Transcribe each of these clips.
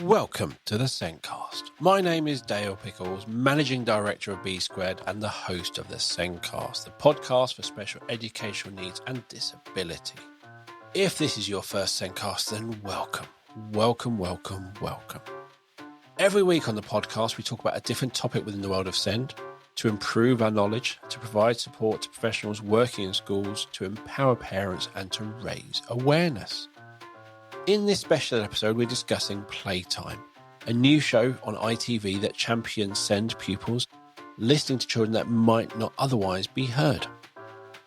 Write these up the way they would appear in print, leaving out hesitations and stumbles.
Welcome to the Céincast. My name is Dale Pickles, Managing Director of B Squared and the host of the Céincast, the podcast for special educational needs and disability. If this is your first Céincast, then welcome. Every week on the podcast, we talk about a different topic within the world of SEND to improve our knowledge, to provide support to professionals working in schools, to empower parents and to raise awareness. In this special episode, we're discussing Playtime, a new show on ITV that champions SEND pupils listening to children that might not otherwise be heard.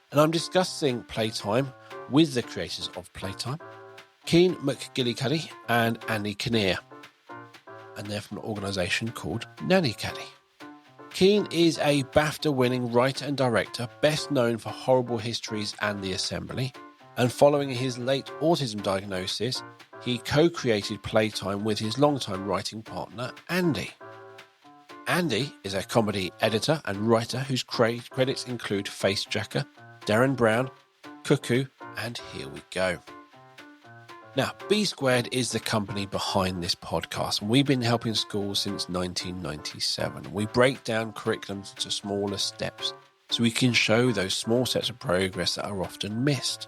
And I'm discussing Playtime with the creators of Playtime, Céin McGillicuddy and Andy Kinnear, and they're from an organisation called Nannycaddy. Céin is a BAFTA-winning writer and director, best known for Horrible Histories and The Assembly. And following his late autism diagnosis, he co-created Playtime with his longtime writing partner, Andy. Andy is a comedy editor and writer whose credits include Facejacker, Darren Brown, Cuckoo, and Here We Go. Now, B Squared is the company behind this podcast, and we've been helping schools since 1997. We break down curriculums into smaller steps so we can show those small steps of progress that are often missed.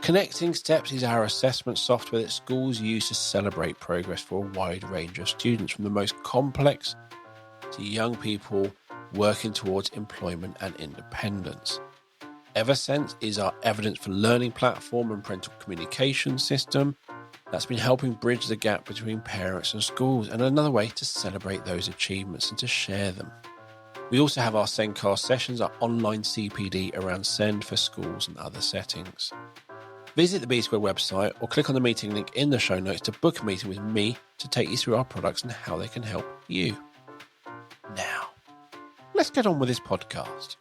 Connecting Steps is our assessment software that schools use to celebrate progress for a wide range of students, from the most complex to young people working towards employment and independence. EverSense is our evidence for learning platform and parental communication system that's been helping bridge the gap between parents and schools, and another way to celebrate those achievements and to share them. We also have our Céincast sessions, our online CPD around SEND for schools and other settings. Visit the B Square website or click on the meeting link in the show notes to book a meeting with me to take you through our products and how they can help you. Now, let's get on with this podcast.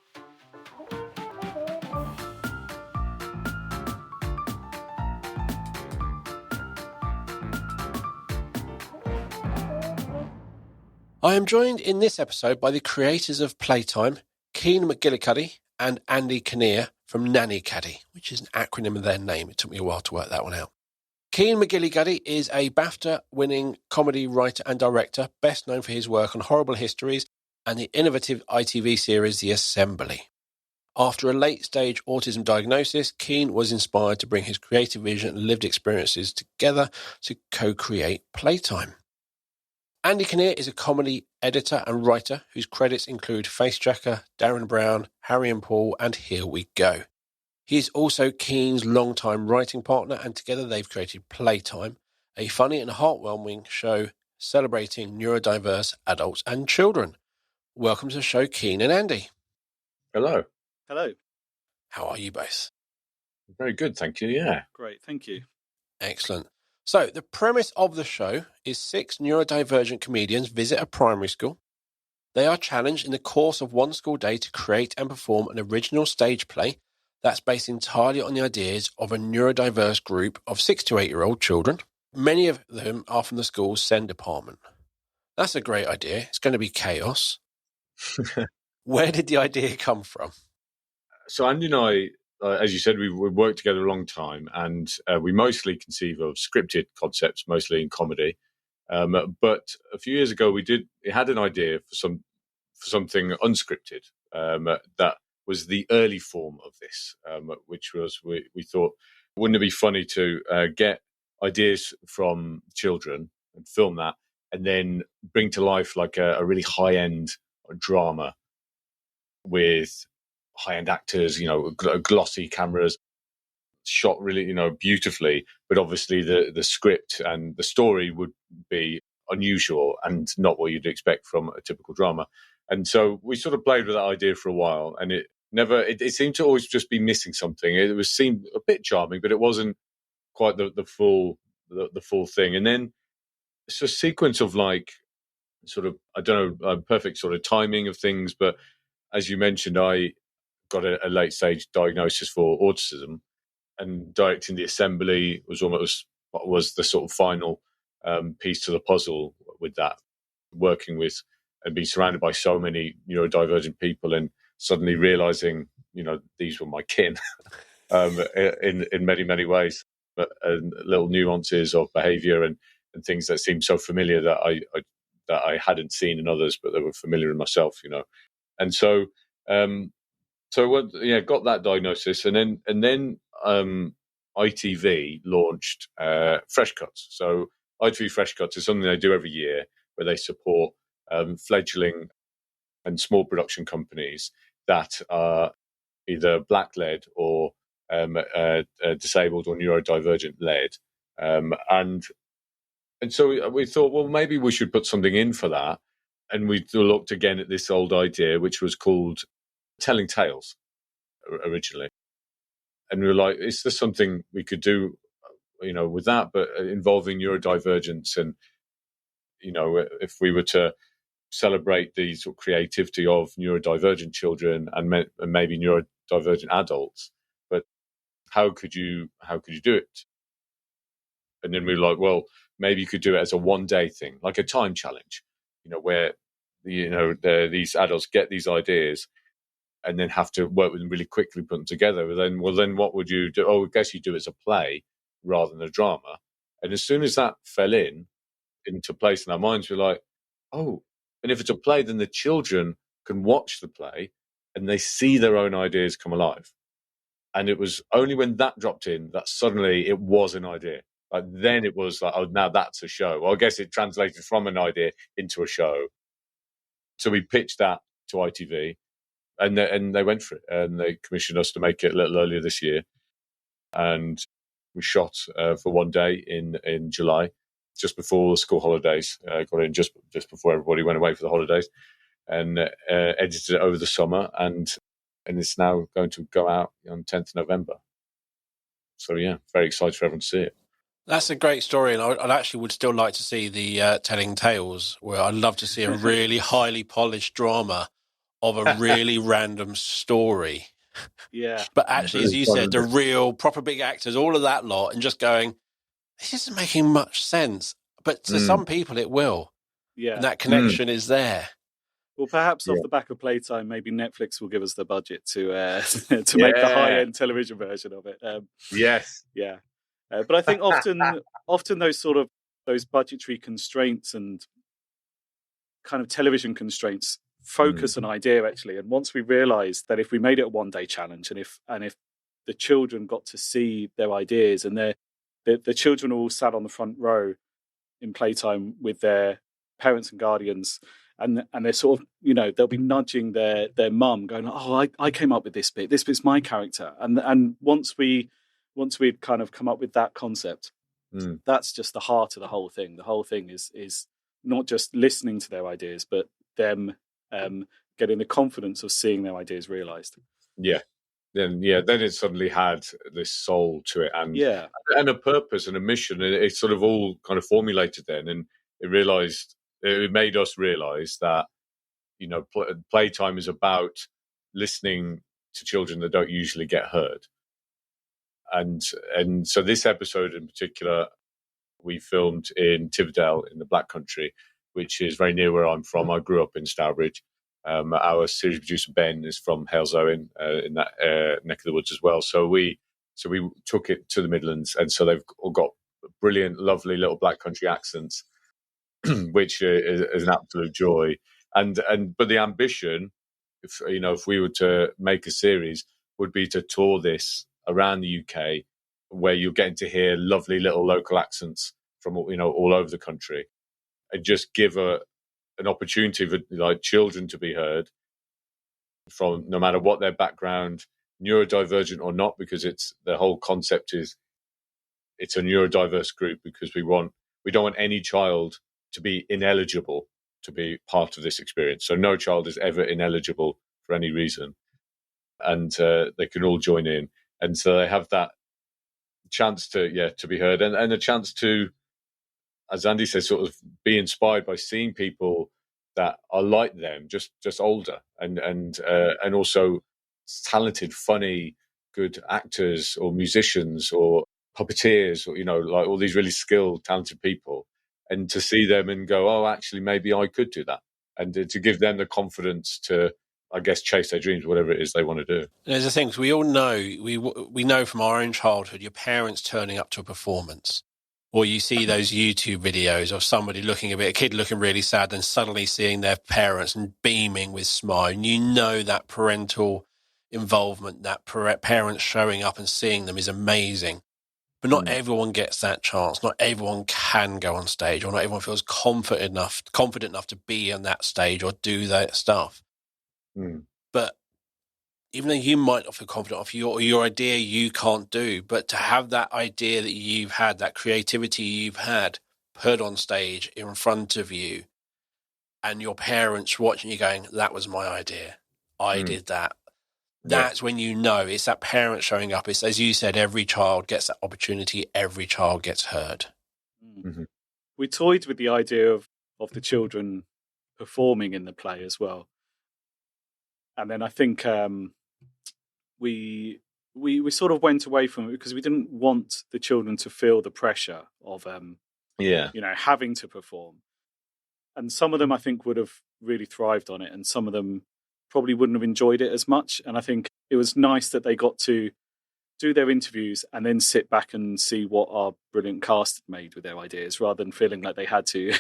I am joined in this episode by the creators of Playtime, Céin McGillicuddy and Andy Kinnear from Nannycaddy, which is an acronym of their name. It took me a while to work that one out. Céin McGillicuddy is a BAFTA-winning comedy writer and director, best known for his work on Horrible Histories and the innovative ITV series The Assembly. After a late-stage autism diagnosis, Céin was inspired to bring his creative vision and lived experiences together to co-create Playtime. Andy Kinnear is a comedy editor and writer whose credits include Facejacker, Darren Brown, Harry and Paul, and Here We Go. He is also Céin's longtime writing partner, and together they've created Playtime, a funny and heartwarming show celebrating neurodiverse adults and children. Welcome to the show, Céin and Andy. Hello. Hello. How are you both? Very good, thank you, yeah. Great, thank you. Excellent. So, the premise of the show is 6 neurodivergent comedians visit a primary school. They are challenged in the course of one school day to create and perform an original stage play that's based entirely on the ideas of a neurodiverse group of 6 to 8-year-old children. Many of them are from the school's SEND department. That's a great idea. It's going to be chaos. Where did the idea come from? So Andy and I, as you said, we've worked together a long time, and we mostly conceive of scripted concepts, mostly in comedy. But a few years ago, we had an idea for something unscripted that was the early form of this, which was we thought, wouldn't it be funny to get ideas from children and film that, and then bring to life like a really high-end drama with high-end actors, glossy cameras, shot really, beautifully. But obviously the script and the story would be unusual and not what you'd expect from a typical drama. And so we sort of played with that idea for a while, and it seemed to always just be missing something. It seemed a bit charming, but it wasn't quite the full thing. And then it's a sequence of like sort of, I don't know, perfect sort of timing of things. But as you mentioned, I got a late stage diagnosis for autism, and directing The Assembly was the sort of final piece to the puzzle with that, working with and being surrounded by so many neurodivergent people, and suddenly realizing, these were my kin in many, many ways, but little nuances of behavior and and things that seemed so familiar that I hadn't seen in others, but they were familiar in myself, And so, got that diagnosis, and then ITV launched Fresh Cuts. So ITV Fresh Cuts is something they do every year where they support fledgling and small production companies that are either black-led or disabled or neurodivergent-led. And so we thought, well, maybe we should put something in for that. And we looked again at this old idea, which was called telling tales originally. And we were like, is there something we could do, with that, but involving neurodivergence? And, if we were to celebrate the sort of creativity of neurodivergent children and maybe neurodivergent adults, but how could you do it? And then we were like, well, maybe you could do it as a one-day thing, like a time challenge, where these adults get these ideas and then have to work with them really quickly, put them together. Then what would you do? Oh, I guess you do it as a play rather than a drama. And as soon as that fell into place in our minds, we're like, oh, and if it's a play, then the children can watch the play and they see their own ideas come alive. And it was only when that dropped in that suddenly it was an idea. Like then it was like, oh, now that's a show. Well, I guess it translated from an idea into a show. So we pitched that to ITV. And they went for it, and they commissioned us to make it a little earlier this year. And we shot for one day in July, just before the school holidays. Got in just before everybody went away for the holidays, and edited it over the summer. And it's now going to go out on 10th November. So yeah, very excited for everyone to see it. That's a great story, and I actually would still like to see the telling tales, where I'd love to see a really highly polished drama of a really random story. Yeah. But actually, as you said, the real proper big actors, all of that lot, and just going, this isn't making much sense. But to some people it will. Yeah. And that connection is there. Well, perhaps off the back of Playtime, maybe Netflix will give us the budget to make the high-end television version of it. Yes. Yeah. But I think often those budgetary constraints and kind of television constraints focus an idea, actually. And once we realised that if we made it a one-day challenge, and if the children got to see their ideas, and the children all sat on the front row in Playtime with their parents and guardians, and they're sort of, they'll be nudging their mum, going, oh, I came up with this bit's my character. And once we'd kind of come up with that concept, that's just the heart of the whole thing. The whole thing is not just listening to their ideas, but them getting the confidence of seeing their ideas realised. Yeah. Then it suddenly had this soul to it, and a purpose and a mission. And it sort of all kind of formulated then, and it made us realise that playtime is about listening to children that don't usually get heard. And so this episode in particular, we filmed in Tividale in the Black Country, which is very near where I'm from. I grew up in Stourbridge. Our series producer Ben is from Halesowen, in that neck of the woods as well. So we took it to the Midlands, and so they've all got brilliant, lovely little Black Country accents, which is an absolute joy. But the ambition, if we were to make a series, would be to tour this around the UK, where you're getting to hear lovely little local accents from all over the country, and just give an opportunity for children to be heard from no matter what their background, neurodivergent or not, because the whole concept is it's a neurodiverse group, because we don't want any child to be ineligible to be part of this experience. So no child is ever ineligible for any reason, and they can all join in, and so they have that chance to be heard, and a chance to, as Andy says, sort of be inspired by seeing people that are like them, just older, and also talented, funny, good actors or musicians or puppeteers, or like all these really skilled, talented people, and to see them and go, oh, actually, maybe I could do that, and to give them the confidence to, I guess, chase their dreams, whatever it is they want to do. There's the things we all know. We know from our own childhood, your parents turning up to a performance, Or you see those YouTube videos of somebody a kid looking really sad, and suddenly seeing their parents and beaming with smile. And you know that parental involvement, that parents showing up and seeing them is amazing. But not everyone gets that chance. Not everyone can go on stage, or not everyone feels confident enough to be on that stage or do that stuff. But even though you might not feel confident of your idea, you can't do. But to have that idea that you've had, that creativity you've had, put on stage in front of you, and your parents watching you going, "That was my idea. I did that." That's when you know it's that parent showing up. It's, as you said, every child gets that opportunity. Every child gets heard. We toyed with the idea of the children performing in the play as well. And then I think we sort of went away from it because we didn't want the children to feel the pressure of having to perform. And some of them, I think, would have really thrived on it, and some of them probably wouldn't have enjoyed it as much. And I think it was nice that they got to do their interviews and then sit back and see what our brilliant cast had made with their ideas, rather than feeling like they had to,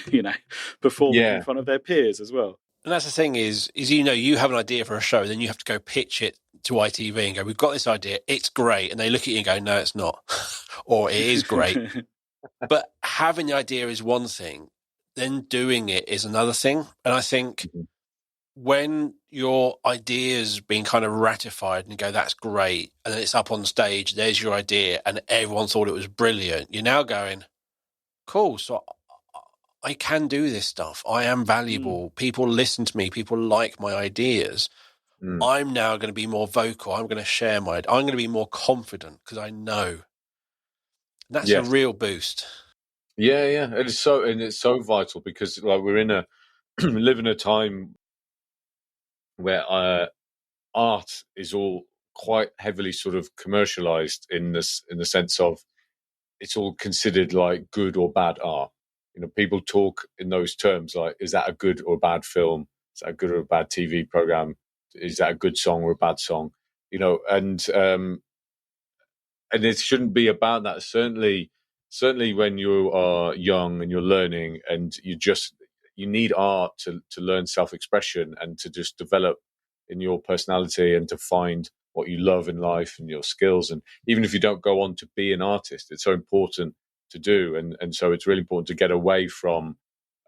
perform in front of their peers as well. And that's the thing is you have an idea for a show, then you have to go pitch it to ITV and go, "We've got this idea, it's great." And they look at you and go, "No, it's not." Or "It is great." But having the idea is one thing, then doing it is another thing. And I think when your idea's been kind of ratified and you go, "That's great," and then it's up on stage, there's your idea, and everyone thought it was brilliant, you're now going, "Cool, so I can do this stuff. I am valuable. People listen to me. People like my ideas. I'm now going to be more vocal. I'm going to share I'm going to be more confident because I know." That's a real boost. Yeah. It's so vital because we're live in a time where art is all quite heavily sort of commercialized in the sense of it's all considered like good or bad art. People talk in those terms like, is that a good or bad film? Is that a good or a bad TV program? Is that a good song or a bad song? And it shouldn't be about that. Certainly when you are young and you're learning, and you need art to learn self-expression and to just develop in your personality and to find what you love in life and your skills. And even if you don't go on to be an artist, it's so important to do. And so it's really important to get away from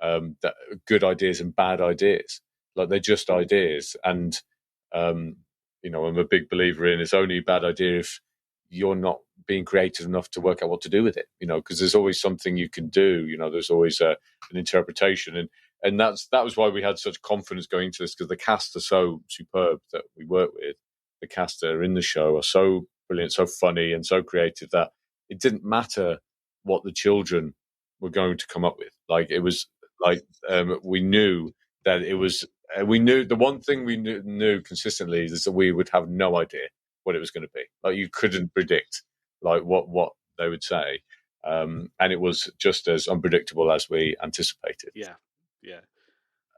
that good ideas and bad ideas. Like, they're just ideas. And, I'm a big believer in it's only a bad idea if you're not being creative enough to work out what to do with it, because there's always something you can do. There's always an interpretation. And that was why we had such confidence going into this, because the cast are so superb that we work with. The cast that are in the show are so brilliant, so funny and so creative that it didn't matter what the children were going to come up with. Like, it was like, we knew that it was, we knew the one thing we knew consistently is that we would have no idea what it was going to be. Like, you couldn't predict like what they would say. And it was just as unpredictable as we anticipated. Yeah.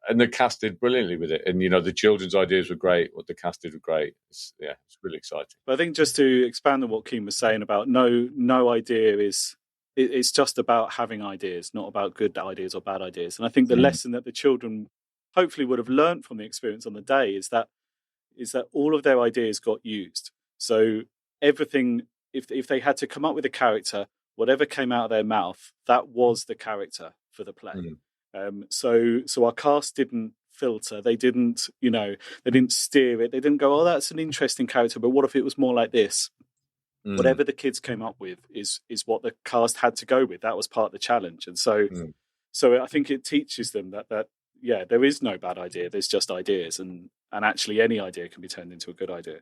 And the cast did brilliantly with it. And, the children's ideas were great. What the cast did were great. It's really exciting. But I think just to expand on what Céin was saying about no idea it's just about having ideas, not about good ideas or bad ideas. And I think the lesson that the children hopefully would have learned from the experience on the day is that all of their ideas got used. So everything, if they had to come up with a character, whatever came out of their mouth, that was the character for the play. So our cast didn't filter. They didn't steer it. They didn't go, "Oh, that's an interesting character, but what if it was more like this?" Whatever the kids came up with is what the cast had to go with. That was part of the challenge. And so I think it teaches them that there is no bad idea. There's just ideas, and actually any idea can be turned into a good idea.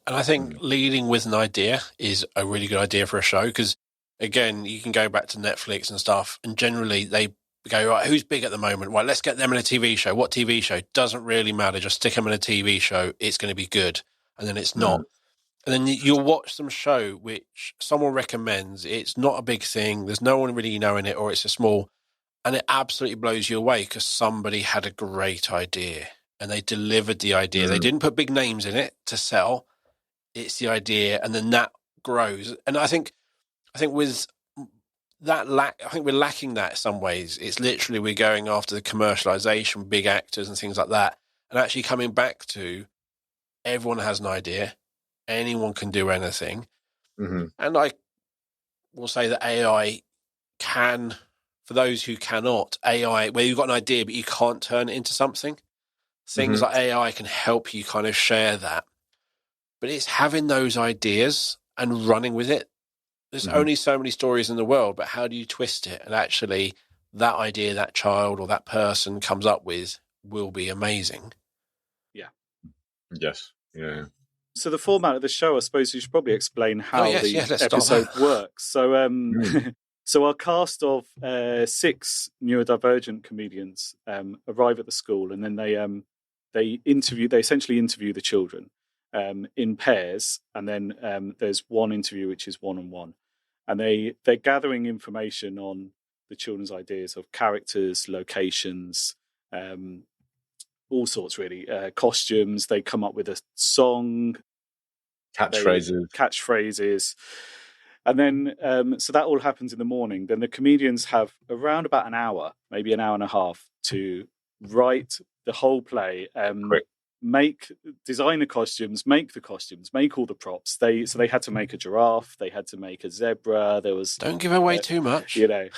And I think leading with an idea is a really good idea for a show, because, again, you can go back to Netflix and stuff, and generally they go, "Right, who's big at the moment? Well, let's get them in a TV show." What TV show? Doesn't really matter. Just stick them in a TV show. It's going to be good. And then it's not. And then you'll watch some show which someone recommends. It's not a big thing. There's no one really knowing it, or it's a small, and it absolutely blows you away because somebody had a great idea and they delivered the idea. They didn't put big names in it to sell. It's the idea, and then that grows. And I think with I think we're lacking that in some ways. It's literally we're going after the commercialization, big actors and things like that, and actually coming back to everyone has an idea, anyone can do anything, and I will say that AI can, for those who cannot, AI where you've got an idea but you can't turn it into something. Things like AI can help you kind of share that, but it's having those ideas and running with it. There's only so many stories in the world, but how do you twist it? And actually, that idea that child or that person comes up with will be amazing. Yeah. Yes. Yeah. So the format of the show, I suppose you should probably explain how the let's episode works. So, so our cast of 6 neurodivergent comedians arrive at the school, and then they essentially interview the children in pairs, and then there's one interview which is one-on-one, and they're gathering information on the children's ideas of characters, locations, all sorts really, costumes. They come up with a song, catchphrases, and then so that all happens in the morning. Then the comedians have around about an hour, maybe an hour and a half, to write the whole play, design the costumes, make all the props. They had to make a giraffe, they had to make a zebra. There was don't give away too much, there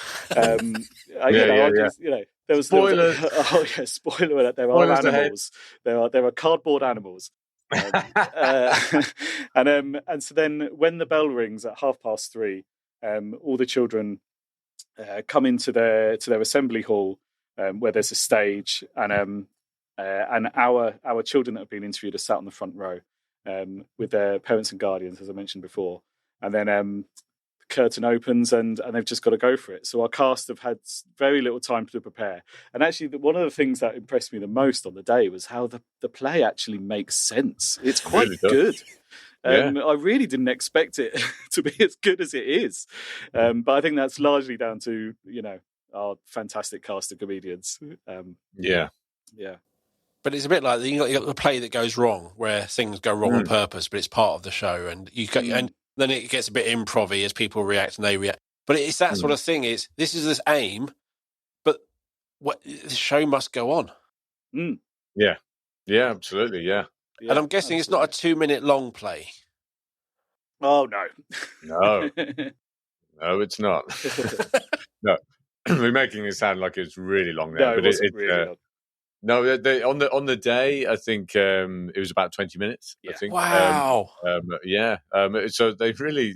was spoilers. Spoiler alert! There are animals. There are cardboard animals. And so then when the bell rings at 3:30, all the children come into their assembly hall, where there's a stage, and our children that have been interviewed are sat on the front row with their parents and guardians, as I mentioned before. And then the curtain opens and they've just got to go for it. So our cast have had very little time to prepare. And actually, one of the things that impressed me the most on the day was how the play actually makes sense. It's quite good. I really didn't expect it to be as good as it is. But I think that's largely down to, our fantastic cast of comedians. Yeah. But it's a bit like you got the play that goes wrong, where things go wrong on purpose, but it's part of the show, and and then it gets a bit improv-y as people react and they react. But it's that sort of thing. This is this aim, but the show must go on. Yeah, absolutely, yeah. And I'm guessing it's not a 2-minute long play. Oh no, no, it's not. No, we're making it sound like it's really long now, but it's really long. No, on the day, I think it was about 20 minutes. I think. Wow. So they really,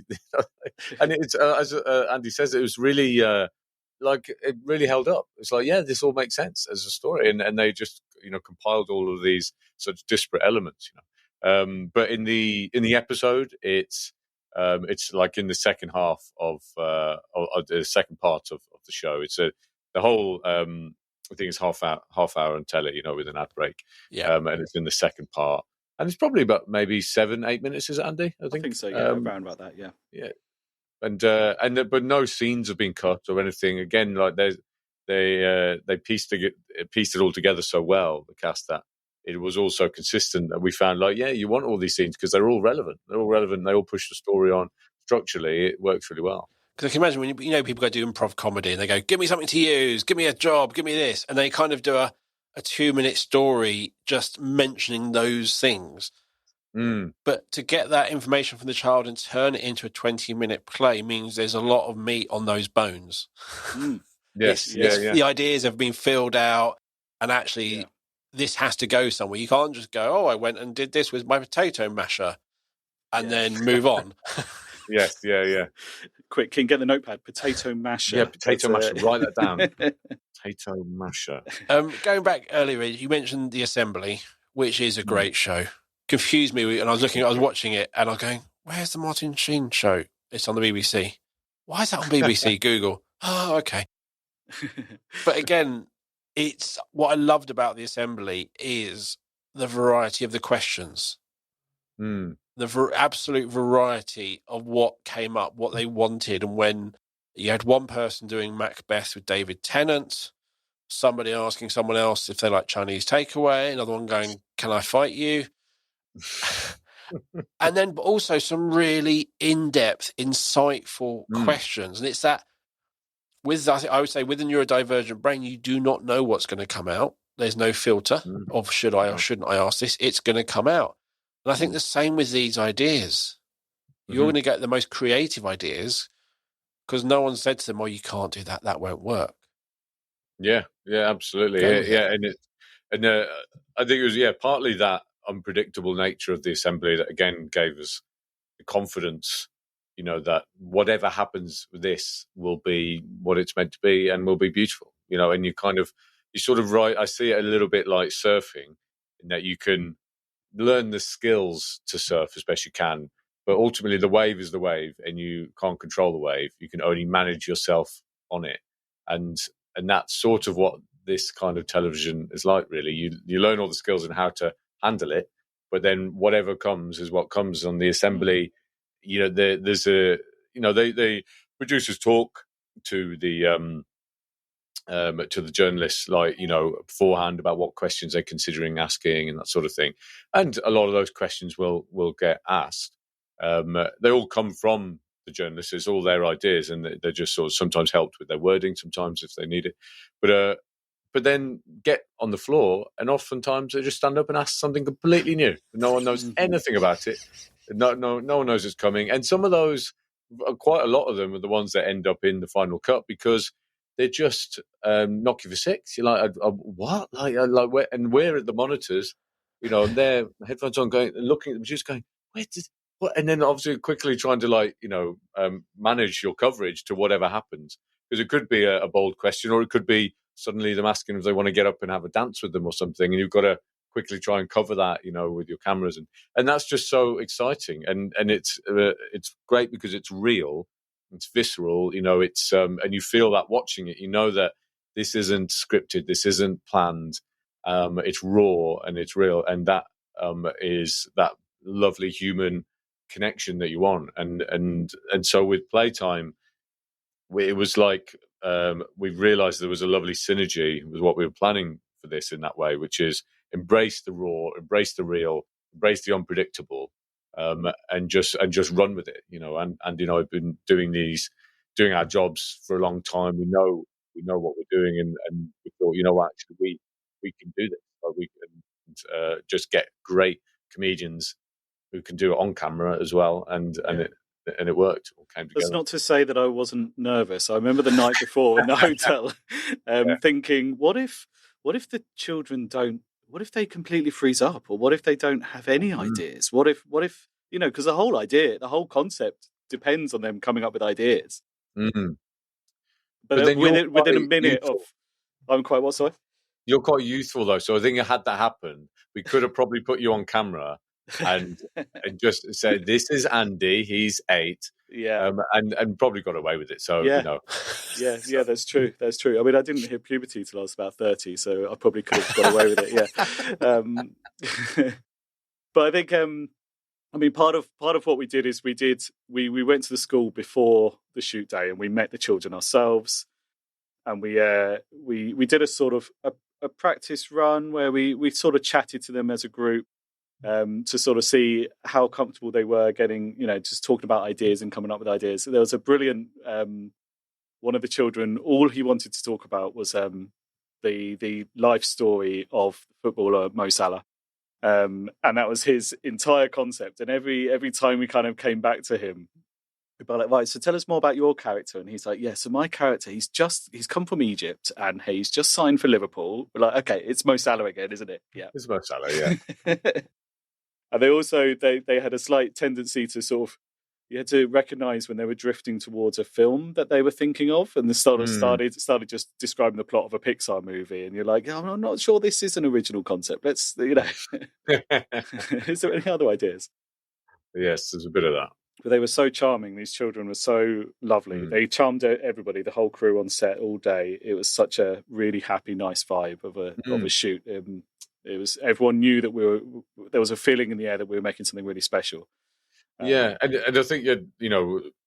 and it's as Andy says, it was really it really held up. It's like, this all makes sense as a story, and they just compiled all of these such disparate elements. But in the episode, it's like in the second half of the second part of the show. It's the whole. I think it's half hour on telly, with an ad break. And it's in the second part, and it's probably about maybe 7-8 minutes. Is it, Andy? I think so. Yeah, around about that. Yeah. But no scenes have been cut or anything. Again, like they pieced it all together so well, the cast, that it was also consistent. That we found you want all these scenes because they're all relevant. They all push the story on structurally. It works really well. Because I can imagine when people go do improv comedy and they go, give me something to use, give me a job, give me this. And they kind of do a 2-minute story just mentioning those things. But to get that information from the child and turn it into a 20-minute play means there's a lot of meat on those bones. Yes. The ideas have been filled out, and actually this has to go somewhere. You can't just go, I went and did this with my potato masher and then move on. Yes, yeah. Quick, can you get the notepad? Potato masher. Yeah, potato masher. Write that down. Potato masher. Going back earlier, you mentioned The Assembly, which is a great show. Confused me, and I was watching it, and I was going, "Where's the Martin Sheen show? It's on the BBC. Why is that on BBC?" Google. Oh, okay. But again, it's what I loved about The Assembly is the variety of the questions. The absolute variety of what came up, what they wanted. And when you had one person doing Macbeth with David Tennant, somebody asking someone else if they like Chinese takeaway, another one going, can I fight you? And then also some really in-depth, insightful questions. And it's that with that, I would say with a neurodivergent brain, you do not know what's going to come out. There's no filter of should I or shouldn't I ask this. It's going to come out. And I think the same with these ideas. You're going to get the most creative ideas because no one said to them, "Oh, you can't do that. That won't work." Yeah, absolutely. Yeah. And I think it was partly that unpredictable nature of the assembly that again gave us the confidence, that whatever happens with this will be what it's meant to be and will be beautiful. And you sort of I see it a little bit like surfing, in that you can learn the skills to surf as best you can, but ultimately the wave is the wave, and you can't control the wave. You can only manage yourself on it, and that's sort of what this kind of television is like. Really, you learn all the skills and how to handle it, but then whatever comes is what comes on the assembly. There's the producers talk to the journalists, beforehand about what questions they're considering asking and that sort of thing. And a lot of those questions will get asked. They all come from the journalists. It's all their ideas, and they're just sort of sometimes helped with their wording, sometimes if they need it. But then get on the floor, and oftentimes they just stand up and ask something completely new. No one knows anything about it. No one knows it's coming. And some of those, quite a lot of them, are the ones that end up in the final cut because they just knock you for six. You're like, what? And we're at the monitors, and their headphones on, going and looking at the producer, going, where did what? And then obviously quickly trying to manage your coverage to whatever happens, because it could be a bold question, or it could be suddenly them asking if they want to get up and have a dance with them or something, and you've got to quickly try and cover that, with your cameras, and that's just so exciting, and it's great because it's real. It's visceral, it's and you feel that watching it, that this isn't scripted, this isn't planned, it's raw and it's real, and that is that lovely human connection that you want. And so with Playtime, it was like we realized there was a lovely synergy with what we were planning for this in that way, which is embrace the raw, embrace the real, embrace the unpredictable. And just run with it, and I've been doing our jobs for a long time. We know what we're doing, and we thought, actually we can do this. We can just get great comedians who can do it on camera as well, and it worked. It all came together. That's not to say that I wasn't nervous. I remember the night before in the hotel, thinking, what if the children don't? What if they completely freeze up, or what if they don't have any ideas? What if because the whole concept depends on them coming up with ideas. Mm. But then within a minute youthful. I'm quite what, sorry? You're quite youthful though, so I think had that happened, we could have probably put you on camera and just said, "This is Andy. He's 8." Yeah, and probably got away with it. So yeah, yeah, that's true. That's true. I mean, I didn't hit puberty till I was about 30, so I probably could have got away with it. Yeah, but I think part of what we did is we went to the school before the shoot day, and we met the children ourselves, and we did a sort of a practice run where we sort of chatted to them as a group. To sort of see how comfortable they were getting, just talking about ideas and coming up with ideas. So there was a brilliant, one of the children, all he wanted to talk about was the life story of footballer Mo Salah. And that was his entire concept. And every time we kind of came back to him, we'd be like, right, so tell us more about your character. And he's like, yeah, so my character, he's come from Egypt and he's just signed for Liverpool. We're like, okay, it's Mo Salah again, isn't it? Yeah. It's Mo Salah, yeah. And they also they had a slight tendency to sort of, you had to recognise when they were drifting towards a film that they were thinking of, and they started just describing the plot of a Pixar movie, and you're like, oh, I'm not sure this is an original concept. Let's, is there any other ideas? Yes, there's a bit of that. But they were so charming. These children were so lovely. They charmed everybody, the whole crew on set all day. It was such a really happy, nice vibe of a shoot. It was, everyone knew that there was a feeling in the air that we were making something really special. And I think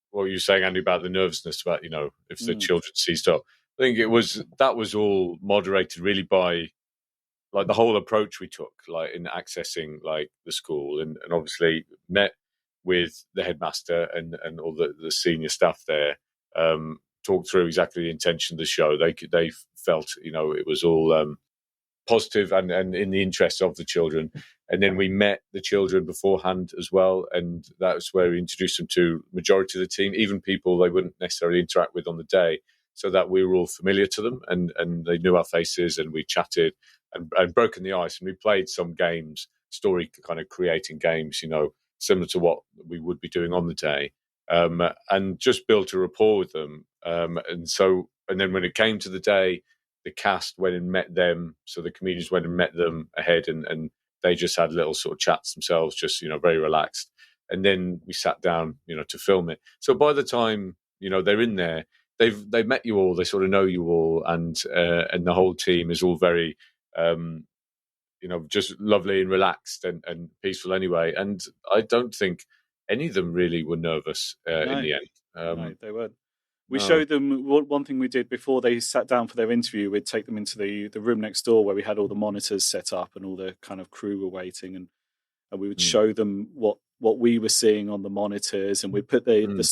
what you were saying, Andy, about the nervousness about if the children seized up. I think that was all moderated really by like the whole approach we took, like in accessing like the school, and obviously met with the headmaster and all the senior staff there, talk through exactly the intention of the show. They felt, it was all positive and in the interest of the children. And then we met the children beforehand as well, and that was where we introduced them to the majority of the team, even people they wouldn't necessarily interact with on the day, so that we were all familiar to them and they knew our faces, and we chatted and broken the ice, and we played some games, story kind of creating games, similar to what we would be doing on the day, and just built a rapport with them. And then when it came to the day, the cast went and met them. So the comedians went and met them ahead, and they just had little sort of chats themselves, just, very relaxed. And then we sat down, to film it. So by the time, they're in there, they've met you all, they sort of know you all, and the whole team is all very, just lovely and relaxed and peaceful anyway. And I don't think any of them really were nervous in the end. No, they weren't. We showed them, one thing we did before they sat down for their interview, we'd take them into the room next door where we had all the monitors set up and all the kind of crew were waiting, and we would show them what we were seeing on the monitors, and we'd put the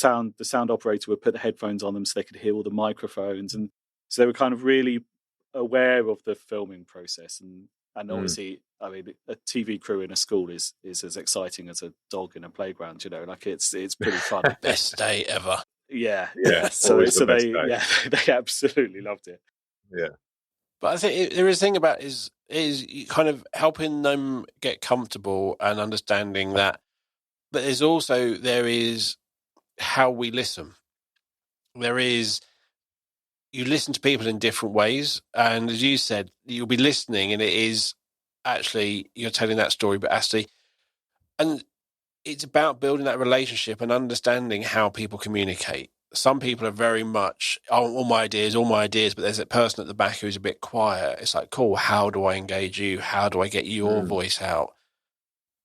sound operator would put the headphones on them so they could hear all the microphones, and so they were kind of really aware of the filming process. And obviously, I mean, a TV crew in a school is as exciting as a dog in a playground, like it's pretty fun. Best day ever. Yeah. So they absolutely loved it. Yeah. But I think there is a thing about is kind of helping them get comfortable and understanding that. But there is how we listen. You listen to people in different ways, and as you said, you'll be listening, and it is actually you're telling that story, but actually, and it's about building that relationship and understanding how people communicate. Some people are very much, all my ideas, but there's a person at the back who's a bit quiet. It's like, cool, how do I engage you? How do I get your voice out?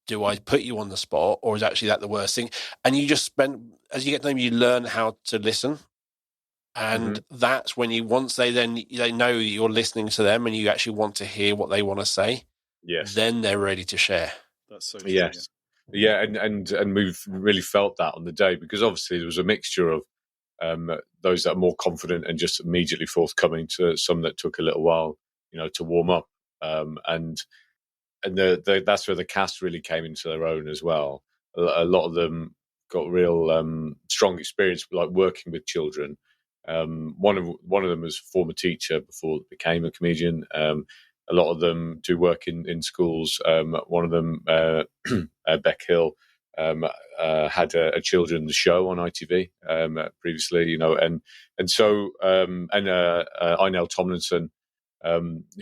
Do I put you on the spot, or is actually that the worst thing? And you just as you get to know them, you learn how to listen. And that's when once they know that you're listening to them and you actually want to hear what they want to say, then they're ready to share. That's so true. Yes. Yeah, and we've really felt that on the day, because obviously there was a mixture of those that are more confident and just immediately forthcoming, to some that took a little while, to warm up, and that's where the cast really came into their own as well. A lot of them got real strong experience, like working with children. One of them was a former teacher before became a comedian. A lot of them do work in schools. One of them, Beck Hill, had a children's show on ITV previously, and so Inel Tomlinson,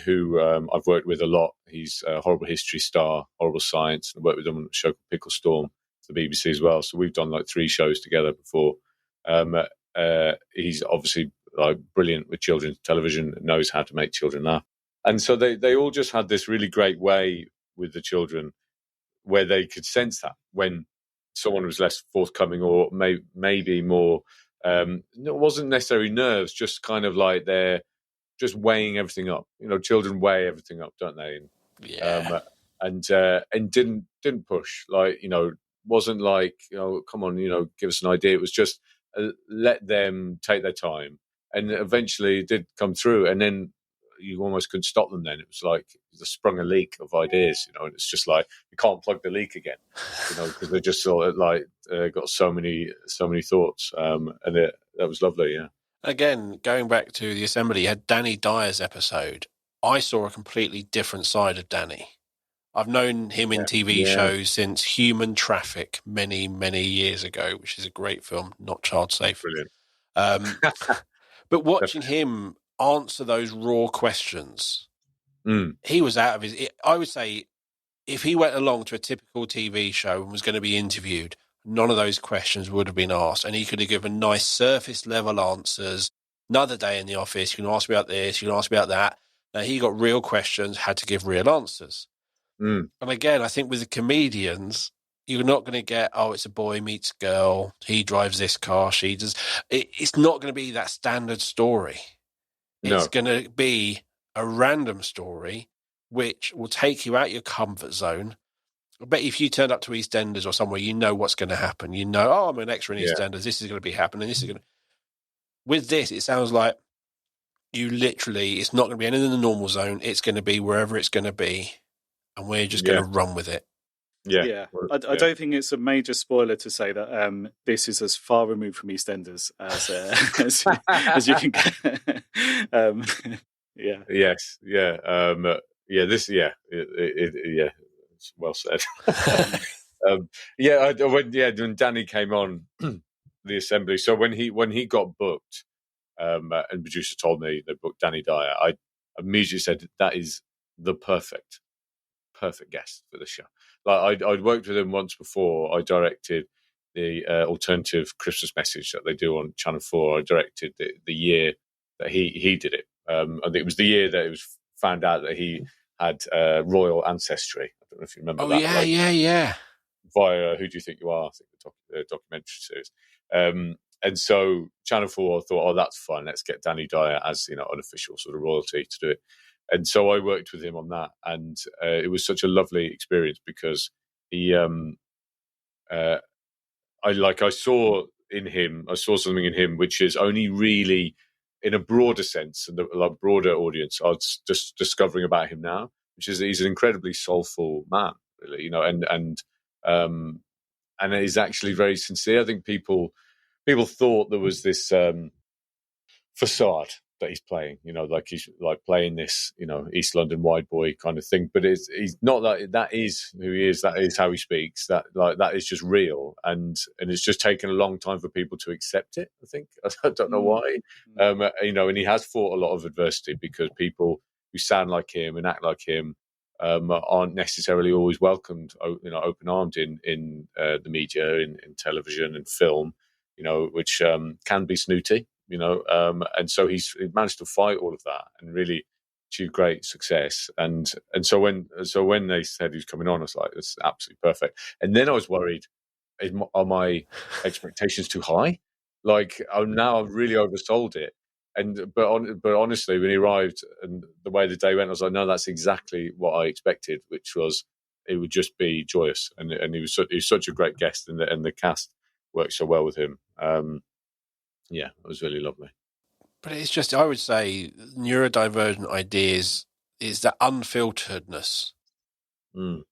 who I've worked with a lot. He's a horrible history star, horrible science, and I worked with him on a show called Pickle Storm for the BBC as well. So we've done like 3 shows together before. He's obviously like brilliant with children's television, knows how to make children laugh. And so they all just had this really great way with the children where they could sense that when someone was less forthcoming or maybe more, it wasn't necessarily nerves, just kind of like they're just weighing everything up. Children weigh everything up, don't they? And didn't push, wasn't like, come on, give us an idea. It was just let them take their time, and eventually it did come through, and then you almost couldn't stop them. Then it was like they sprung a leak of ideas, and it's just like you can't plug the leak again, because they just sort of like got so many thoughts, and that was lovely. Yeah. Again, going back to the assembly, you had Danny Dyer's episode. I saw a completely different side of Danny. I've known him in TV shows since Human Traffic many, many years ago, which is a great film, not child safe. Brilliant. But watching him answer those raw questions, he was out of his... I would say if he went along to a typical TV show and was going to be interviewed, none of those questions would have been asked, and he could have given nice surface-level answers. Another day in the office, you can ask me about this, you can ask me about that. Now, he got real questions, had to give real answers. And again, I think with the comedians, you're not going to get, it's a boy meets girl, he drives this car, she does. It's not going to be that standard story. It's going to be a random story which will take you out your comfort zone. I bet if you turned up to EastEnders or somewhere, you know what's going to happen. I'm an extra in EastEnders, this is going to be happening, this is going to... With this, it sounds like you literally, it's not going to be anything in the normal zone. It's going to be wherever it's going to be, and we're just going to run with it. Yeah. I don't think it's a major spoiler to say that this is as far removed from EastEnders as you can get. Yeah. Yes. Yeah. It's well said. When Danny came on the assembly, so when he got booked, and producer told me they booked Danny Dyer, I immediately said that is the perfect guest for the show. Like I'd worked with him once before. I directed the alternative Christmas message that they do on Channel 4. I directed the year that he did it. I think it was the year that it was found out that he had royal ancestry. I don't know if you remember that. Yeah. Via Who Do You Think You Are? I think the documentary series. And so Channel 4 thought, oh, that's fun. Let's get Danny Dyer as an official sort of royalty to do it. And so I worked with him on that, and it was such a lovely experience because he, I saw something in him which is only really in a broader sense and a broader audience. I was just discovering about him now, which is he's an incredibly soulful man, really, and he's actually very sincere. I think people thought there was this facade that he's playing, like he's like playing this, East London wide boy kind of thing. But he's not that. That is who he is. That is how he speaks. That is just real, and it's just taken a long time for people to accept it. I think I don't know why, and he has fought a lot of adversity because people who sound like him and act like him aren't necessarily always welcomed, open armed in the media, in television and film, which can be snooty. And so he managed to fight all of that and really achieve great success. And so when they said he was coming on, I was like, "It's absolutely perfect." And then I was worried: are my expectations too high? Like, now I've really oversold it. But honestly, when he arrived and the way the day went, I was like, "No, that's exactly what I expected," which was it would just be joyous. And he was such a great guest, and the cast worked so well with him. Yeah, it was really lovely. But it's just, I would say, neurodivergent ideas is that unfilteredness can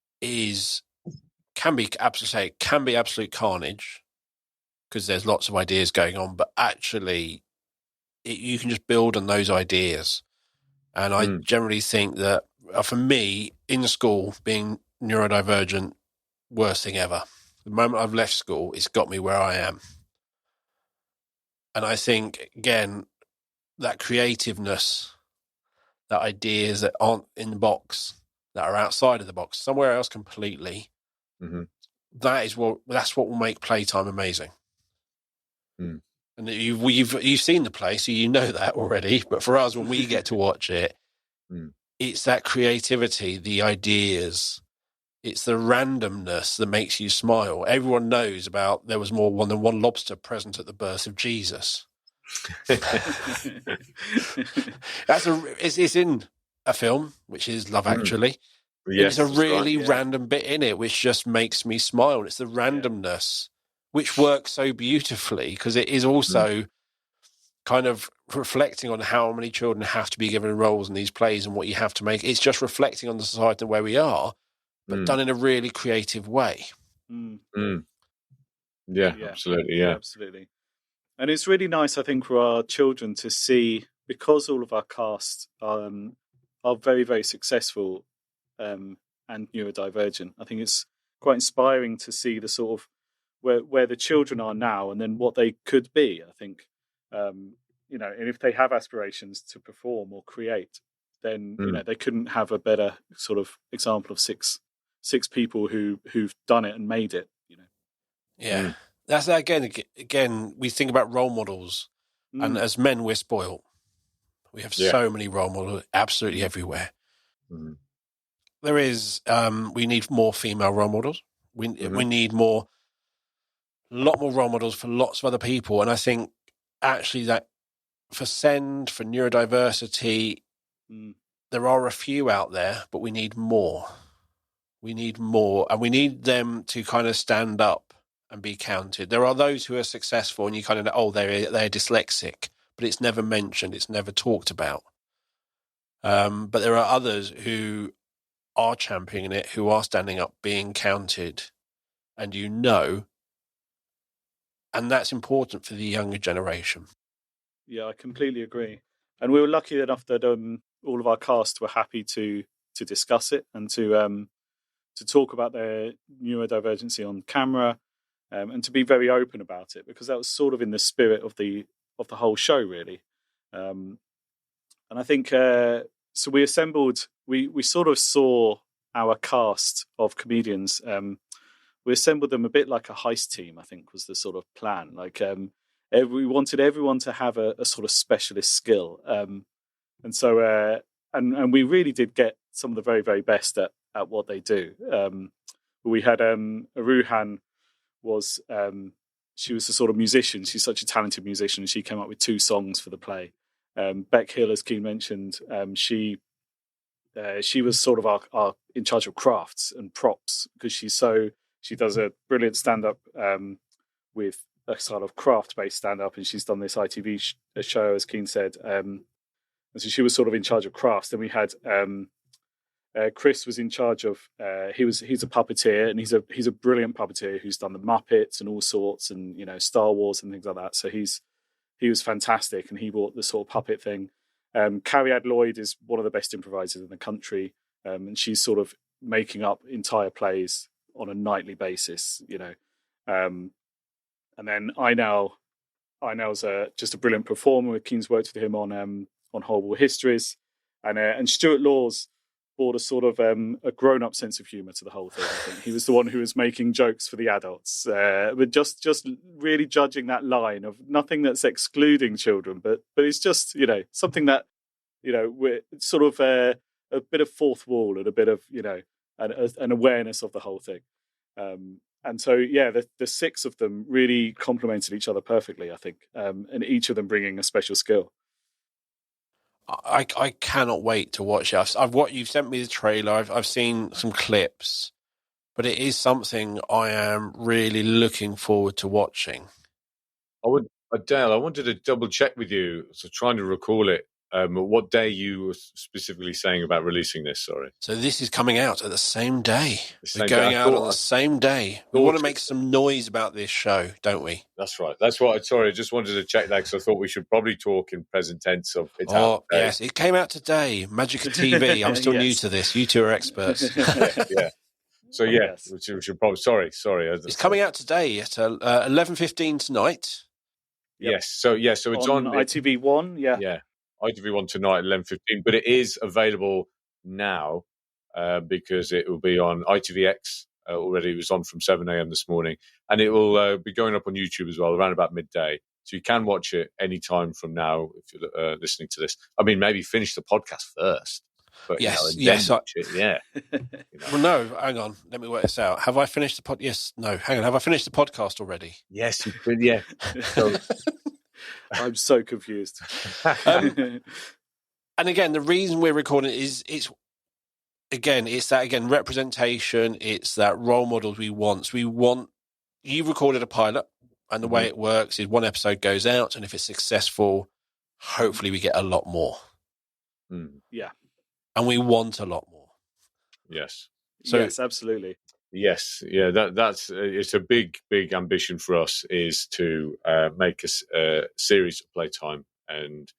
be absolute carnage because there's lots of ideas going on, but actually you can just build on those ideas. And I generally think that for me, in school, being neurodivergent, worst thing ever. The moment I've left school, it's got me where I am. And I think, again, that creativeness, that ideas that aren't in the box, that are outside of the box, somewhere else completely, that's what will make playtime amazing. And you've seen the play, so you know that already. But for us, when we get to watch it, it's that creativity, the ideas, it's the randomness that makes you smile. Everyone knows about there was more than one lobster present at the birth of Jesus. It's in a film, which is Love Actually. Yes, it's a really random bit in it, which just makes me smile. It's the randomness, which works so beautifully because it is also kind of reflecting on how many children have to be given roles in these plays and what you have to make. It's just reflecting on the society where we are, but done in a really creative way. Yeah, absolutely. Yeah, absolutely. And it's really nice, I think, for our children to see, because all of our cast are very, very successful and neurodivergent. I think it's quite inspiring to see the sort of where the children are now and then what they could be. I think, and if they have aspirations to perform or create, then they couldn't have a better sort of example of six people who've done it and made it. Yeah. That's again, we think about role models, and as men, we're spoiled. We have so many role models absolutely everywhere. There is, we need more female role models. We need a lot more role models for lots of other people. And I think actually that for SEND, for neurodiversity, there are a few out there, but we need more. We need more, and we need them to kind of stand up and be counted. There are those who are successful and you kind of know, they're dyslexic, but it's never mentioned, it's never talked about. But there are others who are championing it, who are standing up, being counted, and and that's important for the younger generation. Yeah, I completely agree. And we were lucky enough that all of our cast were happy to discuss it and to talk about their neurodivergency on camera, and to be very open about it, because that was sort of in the spirit of the whole show, really. And I think so. We assembled. We sort of saw our cast of comedians. We assembled them a bit like a heist team, I think, was the sort of plan. Like we wanted everyone to have a sort of specialist skill, and so and we really did get some of the very, very best at what they do. We had Aruhan was she was the sort of musician. She's such a talented musician. She came up with 2 songs for the play. Beck Hill, as Céin mentioned, she was sort of our in charge of crafts and props, because she does a brilliant stand-up with a sort of craft-based stand-up, and she's done this ITV show, as Céin said. And so she was sort of in charge of crafts. Then we had Chris was in charge of he's a puppeteer, and he's a brilliant puppeteer who's done the Muppets and all sorts, and Star Wars and things like that. So he was fantastic, and he brought the sort of puppet thing. Carrie Lloyd is one of the best improvisers in the country, and she's sort of making up entire plays on a nightly basis, and then Einel's just a brilliant performer. Céin's worked with him on Horrible Histories, and Stuart Laws brought a sort of a grown-up sense of humour to the whole thing. I think he was the one who was making jokes for the adults, but just really judging that line of nothing that's excluding children, but it's just something that we're sort of a bit of fourth wall and a bit of an awareness of the whole thing. And so, the 6 of them really complemented each other perfectly, I think, and each of them bringing a special skill. I cannot wait to watch it. You've sent me the trailer. I've seen some clips, but it is something I am really looking forward to watching. Adele, I wanted to double check with you, so trying to recall it. What day you were specifically saying about releasing this? Sorry. So this is coming out at the same day. We're going out on the same day. We want to make some noise about this show, don't we? That's right. That's what. Sorry, I just wanted to check that, because I thought we should probably talk in present tense of it's out today. Yes, it came out today. Magic of TV. I'm still new to this. You two are experts. Yeah. So yes. we should probably. Sorry. It's coming out today at 11:15 tonight. Yep. Yes. So it's on ITV1. Yeah. ITV1 tonight at 11:15, but it is available now because it will be on ITVX already. It was on from 7 a.m. this morning, and it will be going up on YouTube as well around about midday. So you can watch it any time from now if you're listening to this. I mean, maybe finish the podcast first. But, yes. Watch it, yeah. Well, no, hang on. Let me work this out. Have I finished the podcast? Yes. No, hang on. Have I finished the podcast already? Yes, you could. Yeah. So, I'm so confused. And again, the reason we're recording it's that representation. It's that role models we want. You've recorded a pilot, and the way it works is one episode goes out, and if it's successful, hopefully we get a lot more. Yeah. And we want a lot more. Yes. So, yes, absolutely. Yes, yeah, that's it's a big ambition for us, is to make a series of Playtime and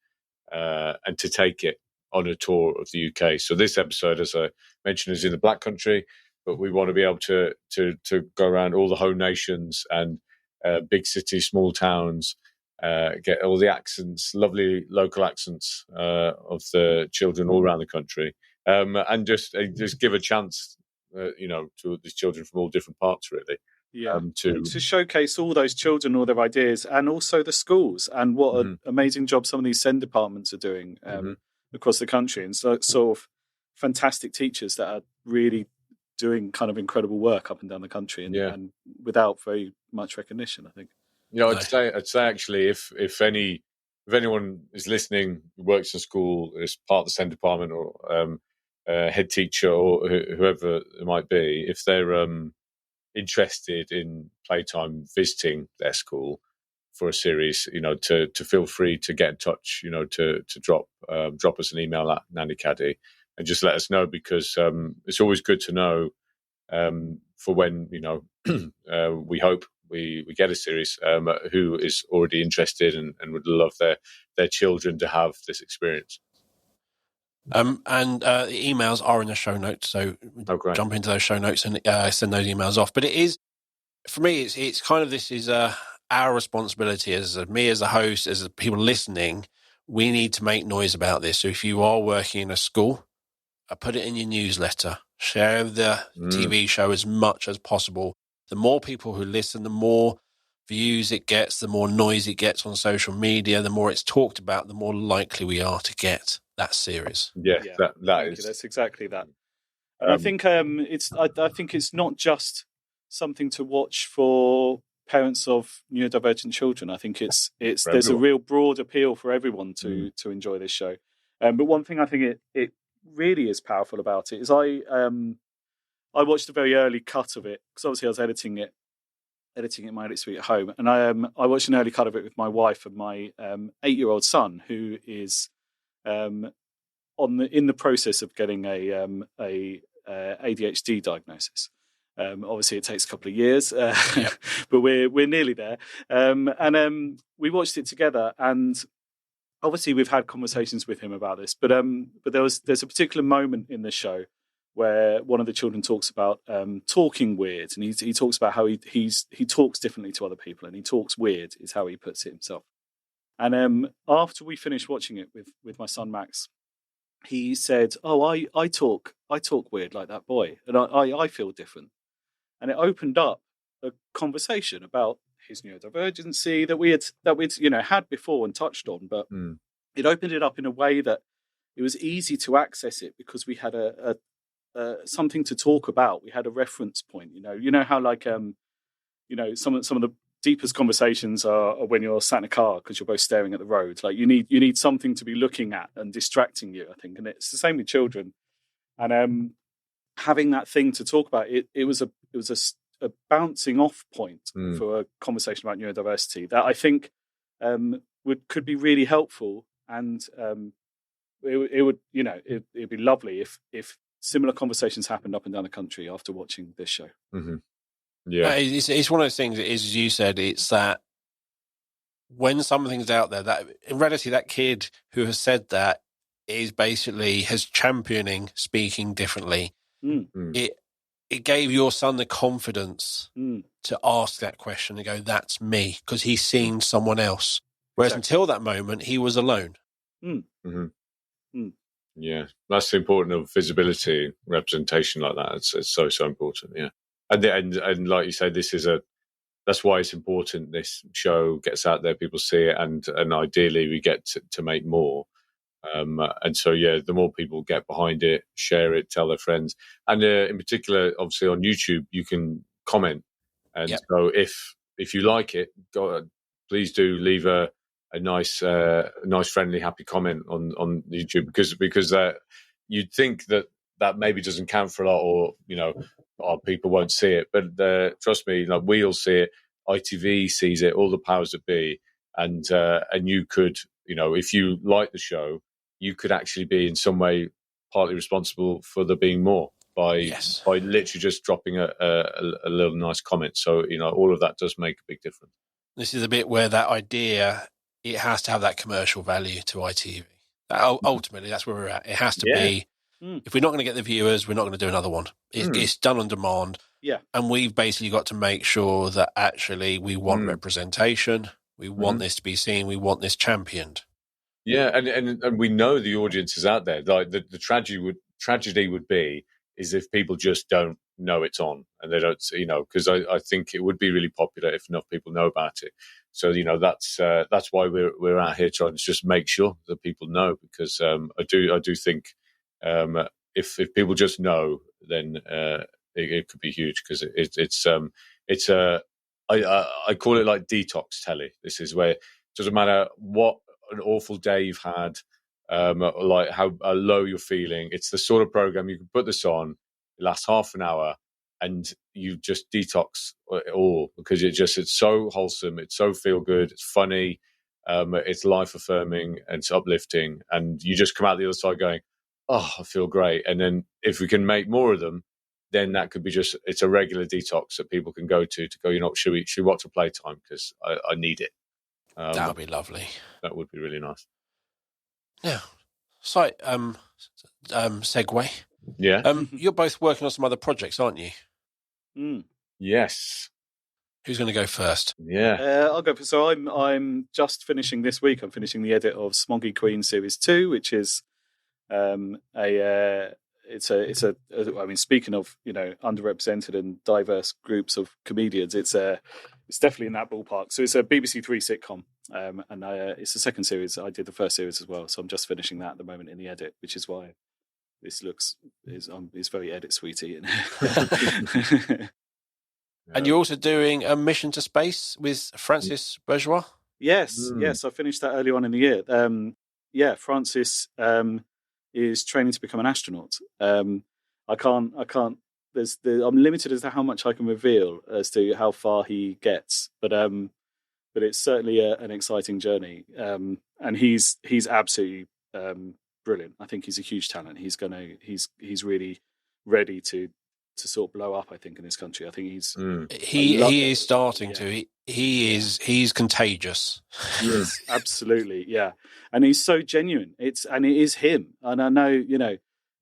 to take it on a tour of the UK. So this episode, as I mentioned, is in the Black Country, but we want to be able to go around all the home nations and big cities, small towns, get all the accents, lovely local accents of the children all around the country, and just give a chance. To these children from all different parts, really. Yeah, to showcase all those children, all their ideas, and also the schools, and what an amazing job some of these SEND departments are doing across the country, and so sort of fantastic teachers that are really doing kind of incredible work up and down the country, and without very much recognition, I think. I'd say actually, if anyone is listening who works in school, is part of the SEND department, or head teacher, or whoever it might be, if they're interested in Playtime visiting their school, for a series, to feel free to get in touch, to drop us an email at Nanny Caddy and just let us know, because it's always good to know for when we hope we get a series, who is already interested and would love their children to have this experience. And the emails are in the show notes, so jump into those show notes and send those emails off. But it is, for me, it's kind of, this is our responsibility as me as a host, as the people listening. We need to make noise about this. So if you are working in a school, put it in your newsletter, share the TV show as much as possible. The more people who listen, the more views it gets, the more noise it gets on social media, the more it's talked about, the more likely we are to get that series. Yeah. That is. That's exactly that. And I think I think it's not just something to watch for parents of neurodivergent children. I think there's a real broad appeal for everyone to enjoy this show. But one thing I think it really is powerful about it is I watched a very early cut of it, because obviously I was editing it in my edit suite at home, and I watched an early cut of it with my wife and my 8-year-old son, who is in the process of getting a ADHD diagnosis. Obviously, it takes a couple of years, but we're nearly there. And we watched it together, and obviously we've had conversations with him about this. But there's a particular moment in the show where one of the children talks about talking weird, and he talks about how he talks differently to other people, and he talks weird is how he puts it himself. And after we finished watching it with my son Max, he said, "Oh, I talk weird like that boy, and I feel different." And it opened up a conversation about his neurodivergency that we'd had before and touched on, but it opened it up in a way that it was easy to access it, because we had a something to talk about. We had a reference point. You know how like some of the deepest conversations are when you're sat in a car because you're both staring at the road. Like you need something to be looking at and distracting you, I think. And it's the same with children. And having that thing to talk about, it was a bouncing off point for a conversation about neurodiversity that I think could be really helpful. And it'd be lovely if similar conversations happened up and down the country after watching this show. Mm-hmm. Yeah, it's one of those things. It is, as you said, it's that when something's out there, that in reality, that kid who has said that is basically has championing speaking differently. It gave your son the confidence to ask that question and go, "That's me," because he's seen someone else. Whereas until that moment, he was alone. Yeah, that's the importance of visibility, representation like that. It's so important. Yeah. And like you say, that's why it's important. This show gets out there, people see it, and ideally we get to make more. And so, the more people get behind it, share it, tell their friends, and in particular, obviously on YouTube, you can comment. And so, if you like it, please do leave a nice, friendly, happy comment on YouTube, because you'd think that maybe doesn't count for a lot, or people won't see it, but trust me, like we'll see it. ITV sees it, all the powers that be, and you could, if you like the show, you could actually be in some way partly responsible for there being more by literally just dropping a little nice comment. So all of that does make a big difference. This is a bit where that idea, it has to have that commercial value to ITV. Ultimately, that's where we're at. It has to be. If we're not going to get the viewers, we're not going to do another one. It's done on demand. Yeah. And we've basically got to make sure that actually we want representation. We want this to be seen. We want this championed. Yeah, and we know the audience is out there. Like the tragedy would be is if people just don't know it's on, and they don't, because I think it would be really popular if enough people know about it. So that's why we're out here trying to just make sure that people know, because I do think if people just know, then it could be huge, because I call it like detox telly. This is where it doesn't matter what an awful day you've had, like how low you're feeling. It's the sort of program you can put this on, it lasts half an hour, and you just detox it all because it's so wholesome, it's so feel good, it's funny, it's life affirming, and it's uplifting, and you just come out the other side going, oh, I feel great. And then if we can make more of them, then that could be it's a regular detox that people can go to go, should we watch a Playtime because I need it. That would be lovely. That would be really nice. Now, slight segue. Yeah. You're both working on some other projects, aren't you? Yes. Who's going to go first? Yeah. I'll go. So I'm just finishing this week. I'm finishing the edit of Smoggy Queen Series 2, which is I mean, speaking of underrepresented and diverse groups of comedians, it's definitely in that ballpark. So it's a BBC Three sitcom, and it's the second series. I did the first series as well, so I'm just finishing that at the moment in the edit, which is why this is very edit sweetie. And you're also doing a Mission to Space with Francis Bourgeois? Yes, I finished that early on in the year. Francis is training to become an astronaut. I can't. I'm limited as to how much I can reveal as to how far he gets, but it's certainly an exciting journey. And he's absolutely brilliant. I think he's a huge talent. He's really ready to sort of blow up, I think, in this country. I think he is starting to. He's contagious. Yes, absolutely, yeah. And he's so genuine. It is him. And I know,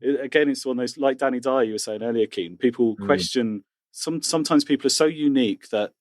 again, it's one of those, like Danny Dyer, you were saying earlier, Céin. People question. Sometimes people are so unique that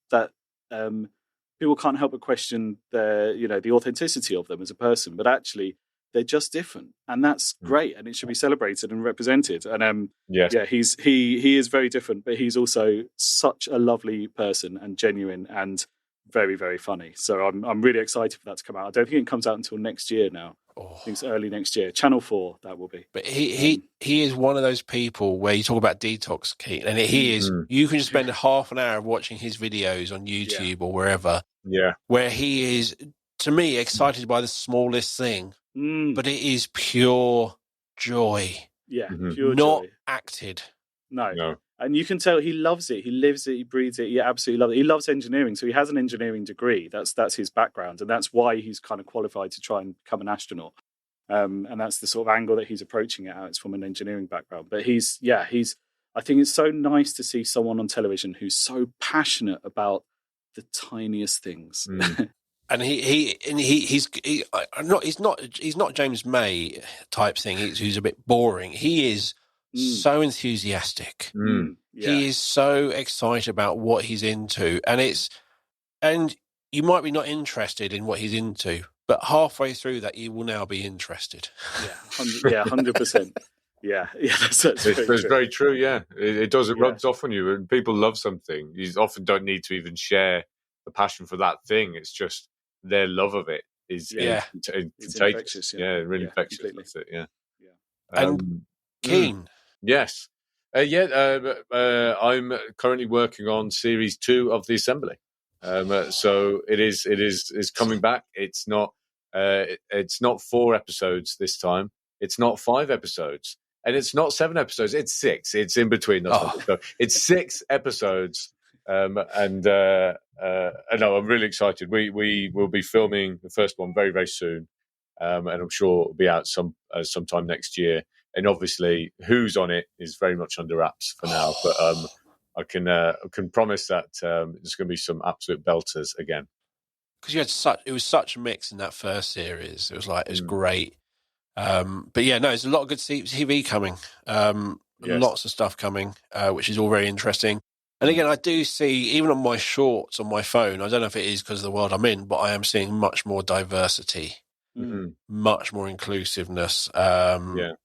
people can't help but question the authenticity of them as a person. But actually, they're just different, and that's great, and it should be celebrated and represented. And he is very different, but he's also such a lovely person and genuine and very, very funny. So I'm really excited for that to come out. I don't think it comes out until next year now. I think it's early next year. Channel 4, that will be. But he is one of those people where you talk about detox, Céin, and he is. You can just spend half an hour watching his videos on YouTube or wherever. Yeah, where he is, to me, excited by the smallest thing. But it is pure joy. Yeah, pure not joy. acted. No. And you can tell he loves it. He lives it. He breathes it. He absolutely loves it. He loves engineering. So he has an engineering degree. That's his background. And that's why he's kind of qualified to try and become an astronaut. And that's the sort of angle that he's approaching it at. It's from an engineering background. But I think it's so nice to see someone on television who's so passionate about the tiniest things. And he's not James May type thing. Who's a bit boring. He is so enthusiastic. He is so excited about what he's into, and you might be not interested in what he's into, but halfway through that, you will now be interested. 100%. Yeah, that's very true. Yeah, it does. It rubs off on you, and people love something. You often don't need to even share the passion for that thing. It's just their love of it is it's infectious. Really infectious. Completely. That's it. Yeah. And Céin. Yes. I'm currently working on series 2 of The Assembly. So it is coming back. It's not 4 episodes this time. It's not 5 episodes, and it's not 7 episodes. It's 6. It's in between those. So it's 6 episodes. And no, I'm really excited. We will be filming the first one very, very soon, and I'm sure it'll be out sometime next year. And obviously, who's on it is very much under wraps for now. But I can promise that there's going to be some absolute belters again. Because it was such a mix in that first series. It was great. But yeah, no, there's a lot of good TV coming. Lots of stuff coming, which is all very interesting. And again, I do see, even on my shorts on my phone, I don't know if it is because of the world I'm in, but I am seeing much more diversity, much more inclusiveness out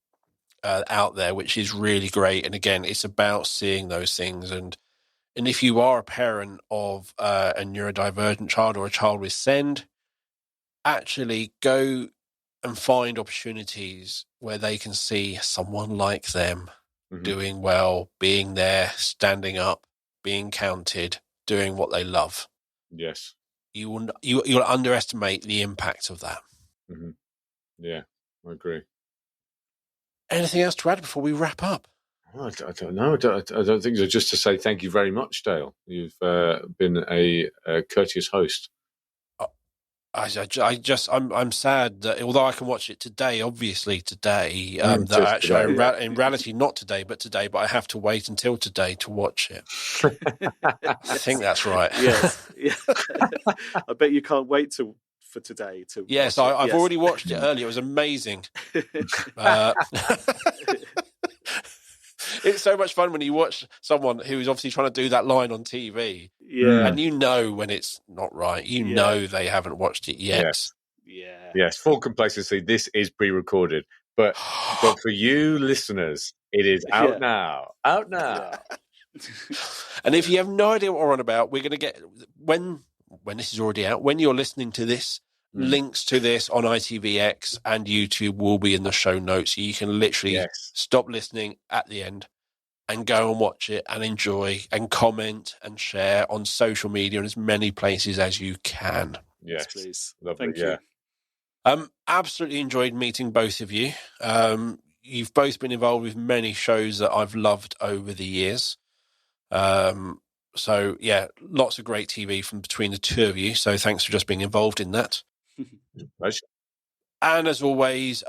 there, which is really great. And again, it's about seeing those things. And if you are a parent of a neurodivergent child or a child with SEND, actually go and find opportunities where they can see someone like them doing well, being there, standing up, being counted, doing what they love. Yes. You'll underestimate the impact of that. Yeah, I agree. Anything else to add before we wrap up? I don't know. I don't think so. Just to say thank you very much, Dale. You've been a courteous host. I'm sad that although I can watch it today, obviously today, that actually today, in reality not today, but today. But I have to wait until today to watch it. I think that's right. Yes. Yeah. I bet you can't wait for today to. Yes, I've already watched it earlier. It was amazing. It's so much fun when you watch someone who's obviously trying to do that line on TV. Yeah. And you know when it's not right. You know they haven't watched it yet. Yes. Yeah. Yes, full complacency. This is pre-recorded. But for you listeners, it is out now. Out now. Yeah. And if you have no idea what we're on about, we're going to get, when this is already out, when you're listening to this, links to this on ITVX and YouTube will be in the show notes. So you can literally stop listening at the end and go and watch it and enjoy and comment and share on social media in as many places as you can. Yes, please. Lovely. Thank you. Absolutely enjoyed meeting both of you. You've both been involved with many shows that I've loved over the years. So, yeah, lots of great TV from between the two of you. So thanks for just being involved in that. Pleasure. And as always,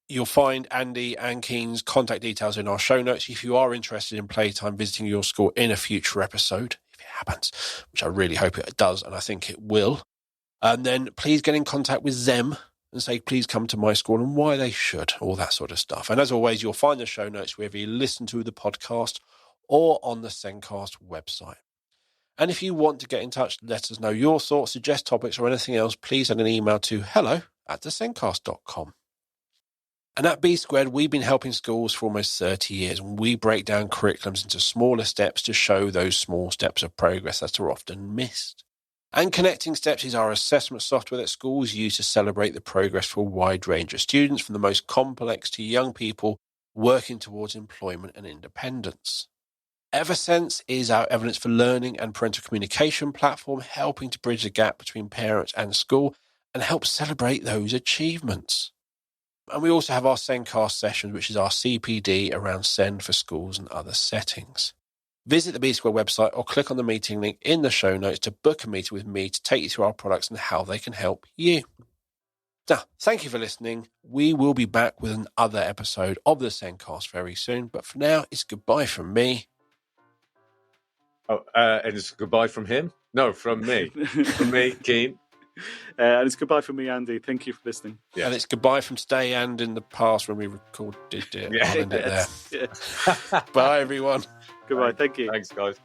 you'll find Andy and Céin's contact details in our show notes. If you are interested in Playtime visiting your school in a future episode, if it happens, which I really hope it does, and I think it will, and then please get in contact with them and say, please come to my school and why they should, all that sort of stuff. And as always, you'll find the show notes wherever you listen to the podcast or on the Céincast website. And if you want to get in touch, let us know your thoughts, suggest topics or anything else, please send an email to hello@thecéincast.com. And at B Squared, we've been helping schools for almost 30 years, and we break down curriculums into smaller steps to show those small steps of progress that are often missed. And Connecting Steps is our assessment software that schools use to celebrate the progress for a wide range of students, from the most complex to young people working towards employment and independence. EverSense is our evidence for learning and parental communication platform, helping to bridge the gap between parents and school and help celebrate those achievements. And we also have our Céincast sessions, which is our CPD around Céin for schools and other settings. Visit the B Square website or click on the meeting link in the show notes to book a meeting with me to take you through our products and how they can help you. Now, thank you for listening. We will be back with another episode of the Céincast very soon. But for now, it's goodbye from me. Oh, and it's goodbye from him? No, from me. From me, Céin. And it's goodbye from me, Andy. Thank you for listening. Yes. And it's goodbye from today and in the past when we recorded it. I'll end it there. Bye, everyone. Goodbye. Thank you. Thanks, guys.